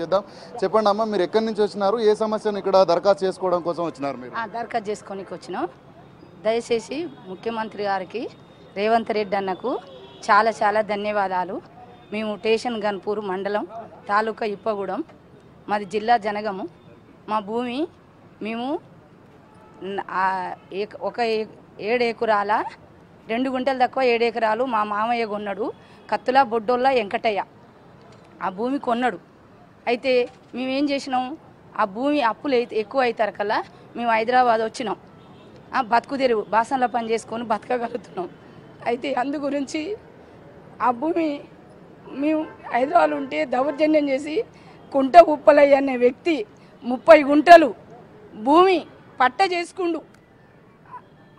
చేద్దాం. చెప్పండి అమ్మ, మీరు ఎక్కడి నుంచి వచ్చినారు, ఏ సమస్యను ఇక్కడ దరఖాస్తు చేసుకోవడం కోసం వచ్చినారు? మీరు దరఖాస్తు చేసుకోనికి వచ్చినాం. దయచేసి ముఖ్యమంత్రి గారికి రేవంత్ రెడ్డి అన్నకు చాలా చాలా ధన్యవాదాలు. మేము స్టేషన్ గన్పూర్ మండలం తాలూకా ఇప్పగూడెం, మాది జిల్లా జనగము. మా భూమి మేము ఒక 7 ఎకరాల 2 గుంటలు తక్కువ 7 ఎకరాలు మా మామయ్య కొన్నాడు. కత్తుల బొడ్డోళ్ళ వెంకటయ్య ఆ భూమి కొన్నాడు. అయితే మేమేం చేసినాం, ఆ భూమి అప్పులు ఎక్కువ అవుతారు కల్లా మేము హైదరాబాద్ వచ్చినాం. బతుకు తెరువు బాసనలో పని చేసుకొని బతకగలుగుతున్నాం. అయితే అందు గురించి ఆ భూమి మేము హైదరాబాద్ ఉంటే దౌర్జన్యం చేసి కుంట ఉప్పలయ్య అనే వ్యక్తి 30 గుంటలు భూమి పట్ట చేసుకుండు.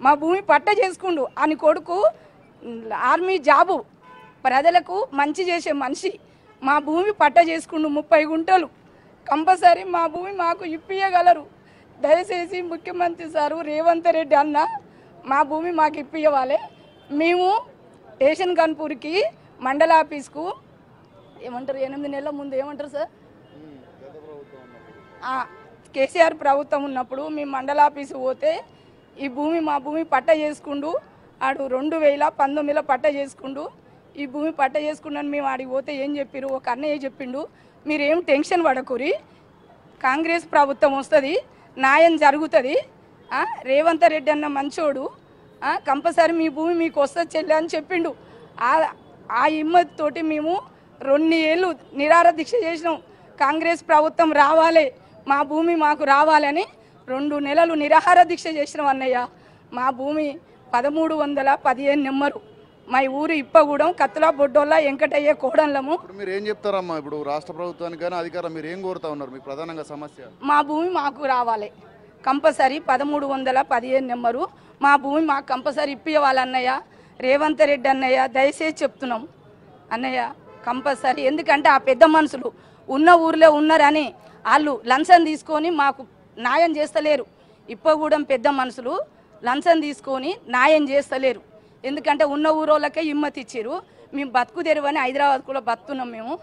మా భూమి పట్ట చేసుకుండు అని కొడుకు ఆర్మీ జాబు, ప్రజలకు మంచి చేసే మనిషి. మా భూమి పట్ట చేసుకుండు 30 గుంటలు. కంపల్సరీ మా భూమి మాకు ఇప్పియగలరు. దయచేసి ముఖ్యమంత్రి సారు రేవంత్ రెడ్డి అన్న మా భూమి మాకు ఇప్పియవాలి. మేము స్టేషన్ గన్పూర్కి మండల ఆఫీస్కు ఏమంటారు 8 నెలల ముందు ఏమంటారు సార్, కేసీఆర్ ప్రభుత్వం ఉన్నప్పుడు మేము మండల ఆఫీసు పోతే ఈ భూమి మా భూమి పట్ట చేసుకుండు. ఆడు 2019లో పట్ట చేసుకుండు. ఈ భూమి పట్ట చేసుకున్నాను. మేము ఆడికి పోతే ఏం చెప్పారు, ఒక అన్నయ్య చెప్పిండు, మీరేం టెన్షన్ పడకూరి, కాంగ్రెస్ ప్రభుత్వం వస్తుంది, న్యాయం జరుగుతుంది, రేవంత్ రెడ్డి అన్న మంచోడు, కంపల్సరీ మీ భూమి మీకు వస్తుంది చెల్లి అని చెప్పిండు. ఆ హిమ్మతితోటి మేము 2 ఏళ్ళు నిరాహార దీక్ష చేసినాం. కాంగ్రెస్ ప్రభుత్వం రావాలి, మా భూమి మాకు రావాలని 2 నెలలు నిరాహార దీక్ష చేసినాం అన్నయ్య. మా భూమి 1315 నెంబరు. మా ఊరు ఇప్పగూడెం, కత్తుల బొడ్డోళ్ళ వెంకటయ్య కోడళ్ళము. మీరు ఏం చెప్తారమ్మా ఇప్పుడు రాష్ట్ర ప్రభుత్వానికి కానీ అధికారం మీరు ఏం కోరుతా ఉన్నారు? మీకు ప్రధానంగా సమస్య మా భూమి మాకు రావాలి, కంపల్సరీ 1315 నెంబరు మా భూమి మాకు కంపల్సరీ ఇప్పివ్వాలన్నయ్య. రేవంత్ రెడ్డి అన్నయ్య దయచేసి చెప్తున్నాం అన్నయ్య, కంపల్సరీ. ఎందుకంటే ఆ పెద్ద మనుషులు ఉన్న ఊర్లో ఉన్నారని వాళ్ళు లంచం తీసుకొని మాకు న్యాయం చేస్తలేరు. ఇప్పగూడెం పెద్ద మనుషులు లంచం తీసుకొని న్యాయం చేస్తలేరు. ఎందుకంటే ఉన్న ఊరోళ్ళకే హిమ్మతి ఇచ్చారు. మేము బతుకు తెరువని హైదరాబాద్ కూడా బతుకున్నాం మేము.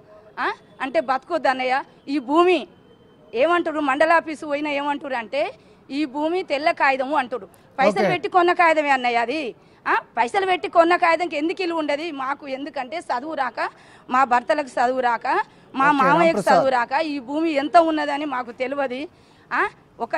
అంటే బతుకొద్దు అన్నయ్య. ఈ భూమి ఏమంటారు, మండల ఆఫీసు పోయినా ఏమంటారు అంటే ఈ భూమి తెల్ల కాగితము అంటారు. పైసలు పెట్టి కొన్న కాగితమే అన్నయ్య అది. పైసలు పెట్టి కొన్న కాగితంకి ఎందుకు ఇల్లు ఉండదు మాకు? ఎందుకంటే చదువు రాక, మా భర్తలకు చదువు రాక, మా మామయ్యకు చదువు రాక ఈ భూమి ఎంత ఉన్నదని మాకు తెలియదు. ఒక